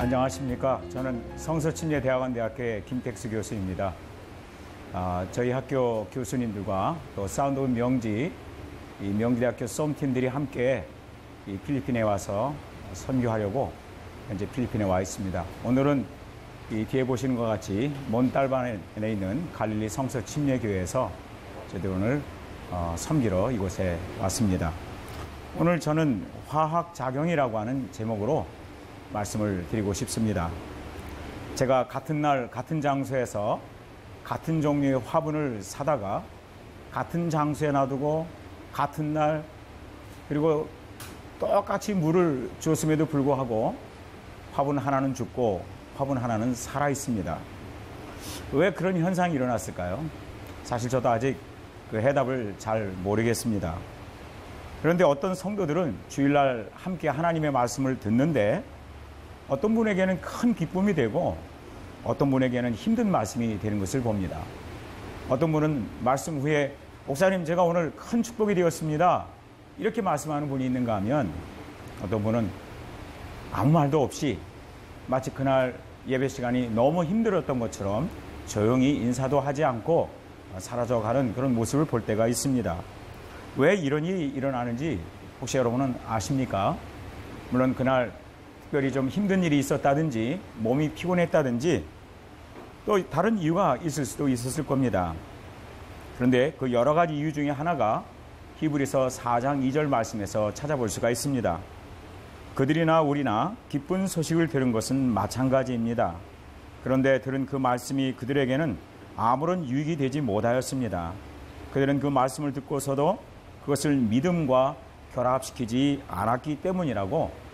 안녕하십니까. 저는 성서침례대학원대학교의 김택수 교수입니다. 저희 학교 교수님들과 또 사운드 오브 명지, 이 명지대학교 솜팀들이 함께 이 필리핀에 와서 선교하려고 현재 필리핀에 와 있습니다. 오늘은 이 뒤에 보시는 것 같이 몬탈반에 있는 갈릴리 성서침례교회에서 저희들 오늘 섬기러 이곳에 왔습니다. 오늘 저는 화학작용이라고 하는 제목으로 말씀을 드리고 싶습니다. 제가 같은 날 같은 장소에서 같은 종류의 화분을 사다가 같은 장소에 놔두고 같은 날 그리고 똑같이 물을 주었음에도 불구하고 화분 하나는 죽고 화분 하나는 살아 있습니다. 왜 그런 현상이 일어났을까요? 사실 저도 아직 그 해답을 잘 모르겠습니다. 그런데 어떤 성도들은 주일날 함께 하나님의 말씀을 듣는데 어떤 분에게는 큰 기쁨이 되고 어떤 분에게는 힘든 말씀이 되는 것을 봅니다. 어떤 분은 말씀 후에 목사님 제가 오늘 큰 축복이 되었습니다. 이렇게 말씀하는 분이 있는가 하면 어떤 분은 아무 말도 없이 마치 그날 예배 시간이 너무 힘들었던 것처럼 조용히 인사도 하지 않고 사라져가는 그런 모습을 볼 때가 있습니다. 왜 이런 일이 일어나는지 혹시 여러분은 아십니까? 물론 그날 특별히 좀 힘든 일이 있었다든지 몸이 피곤했다든지 또 다른 이유가 있을 수도 있었을 겁니다. 그런데 그 여러 가지 이유 중에 하나가 히브리서 4장 2절 말씀에서 찾아볼 수가 있습니다. 그들이나 우리나 기쁜 소식을 들은 것은 마찬가지입니다. 그런데 들은 그 말씀이 그들에게는 아무런 유익이 되지 못하였습니다. 그들은 그 말씀을 듣고서도 그것을 믿음과 결합시키지 않았기 때문이라고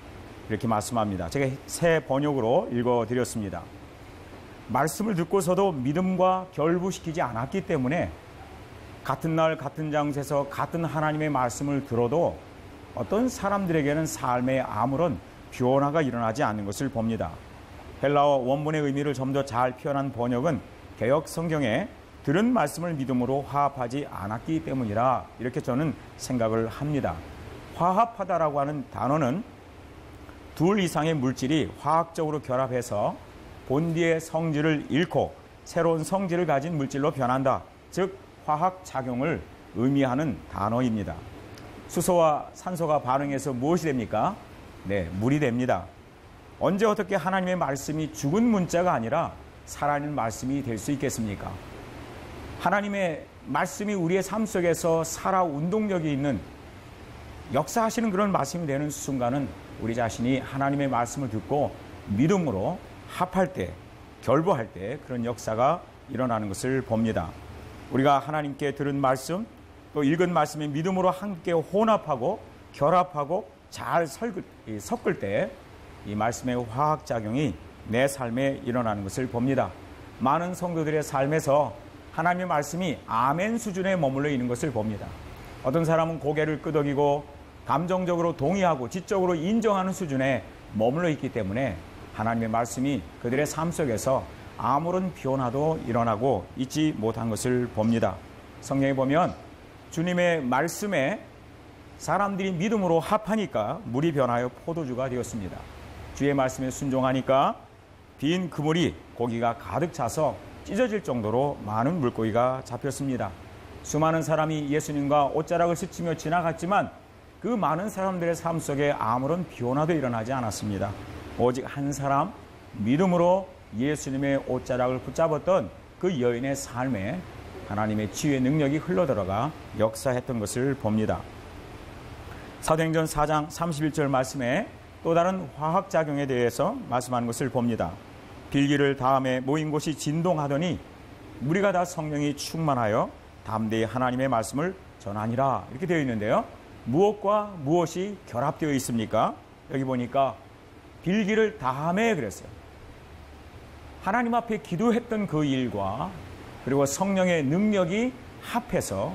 이렇게 말씀합니다. 제가 새 번역으로 읽어드렸습니다. 말씀을 듣고서도 믿음과 결부시키지 않았기 때문에 같은 날 같은 장소에서 같은 하나님의 말씀을 들어도 어떤 사람들에게는 삶에 아무런 변화가 일어나지 않는 것을 봅니다. 헬라어 원문의 의미를 좀 더 잘 표현한 번역은 개역 성경에 들은 말씀을 믿음으로 화합하지 않았기 때문이라 이렇게 저는 생각을 합니다. 화합하다라고 하는 단어는 둘 이상의 물질이 화학적으로 결합해서 본디의 성질을 잃고 새로운 성질을 가진 물질로 변한다. 즉 화학작용을 의미하는 단어입니다. 수소와 산소가 반응해서 무엇이 됩니까? 네, 물이 됩니다. 언제 어떻게 하나님의 말씀이 죽은 문자가 아니라 살아있는 말씀이 될 수 있겠습니까? 하나님의 말씀이 우리의 삶 속에서 살아 운동력이 있는 역사하시는 그런 말씀이 되는 순간은 우리 자신이 하나님의 말씀을 듣고 믿음으로 합할 때, 결부할 때 그런 역사가 일어나는 것을 봅니다. 우리가 하나님께 들은 말씀, 또 읽은 말씀의 믿음으로 함께 혼합하고 결합하고 잘 섞을 때 이 말씀의 화학작용이 내 삶에 일어나는 것을 봅니다. 많은 성도들의 삶에서 하나님의 말씀이 아멘 수준에 머물러 있는 것을 봅니다. 어떤 사람은 고개를 끄덕이고 감정적으로 동의하고 지적으로 인정하는 수준에 머물러 있기 때문에 하나님의 말씀이 그들의 삶 속에서 아무런 변화도 일어나고 있지 못한 것을 봅니다. 성경에 보면 주님의 말씀에 사람들이 믿음으로 합하니까 물이 변하여 포도주가 되었습니다. 주의 말씀에 순종하니까 빈 그물이 고기가 가득 차서 찢어질 정도로 많은 물고기가 잡혔습니다. 수많은 사람이 예수님과 옷자락을 스치며 지나갔지만 그 많은 사람들의 삶 속에 아무런 변화도 일어나지 않았습니다. 오직 한 사람 믿음으로 예수님의 옷자락을 붙잡았던 그 여인의 삶에 하나님의 치유의 능력이 흘러들어가 역사했던 것을 봅니다. 사도행전 4장 31절 말씀에 또 다른 화학작용에 대해서 말씀하는 것을 봅니다. 빌기를 다음에 모인 곳이 진동하더니 무리가 다 성령이 충만하여 담대히 하나님의 말씀을 전하니라 이렇게 되어 있는데요. 무엇과 무엇이 결합되어 있습니까? 여기 보니까 빌기를 다음에 그랬어요. 하나님 앞에 기도했던 그 일과 그리고 성령의 능력이 합해서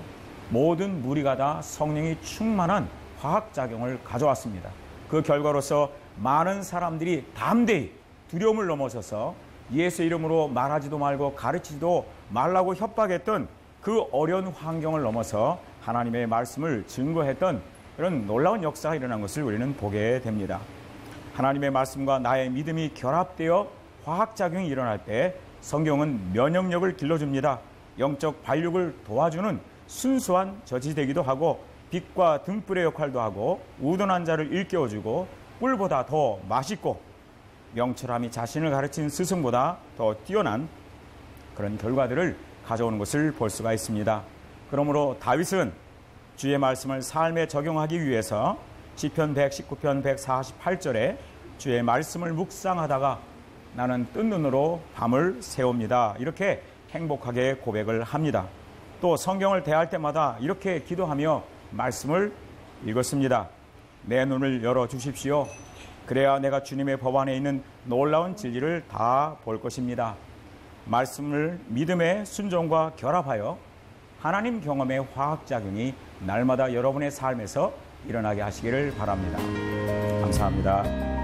모든 무리가 다 성령이 충만한 화학작용을 가져왔습니다. 그 결과로서 많은 사람들이 담대히 두려움을 넘어서서 예수 이름으로 말하지도 말고 가르치지도 말라고 협박했던 그 어려운 환경을 넘어서 하나님의 말씀을 증거했던 그런 놀라운 역사가 일어난 것을 우리는 보게 됩니다. 하나님의 말씀과 나의 믿음이 결합되어 화학작용이 일어날 때 성경은 면역력을 길러줍니다. 영적 발육을 도와주는 순수한 젖이 되기도 하고 빛과 등불의 역할도 하고 우둔한 자를 일깨워주고 꿀보다 더 맛있고 명철함이 자신을 가르친 스승보다 더 뛰어난 그런 결과들을 가져오는 것을 볼 수가 있습니다. 그러므로 다윗은 주의 말씀을 삶에 적용하기 위해서 시편 119편 148절에 주의 말씀을 묵상하다가 나는 뜬 눈으로 밤을 새웁니다. 이렇게 행복하게 고백을 합니다. 또 성경을 대할 때마다 이렇게 기도하며 말씀을 읽었습니다. 내 눈을 열어주십시오. 그래야 내가 주님의 법 안에 있는 놀라운 진리를 다 볼 것입니다. 말씀을 믿음의 순종과 결합하여 하나님 경험의 화학작용이 날마다 여러분의 삶에서 일어나게 하시기를 바랍니다. 감사합니다.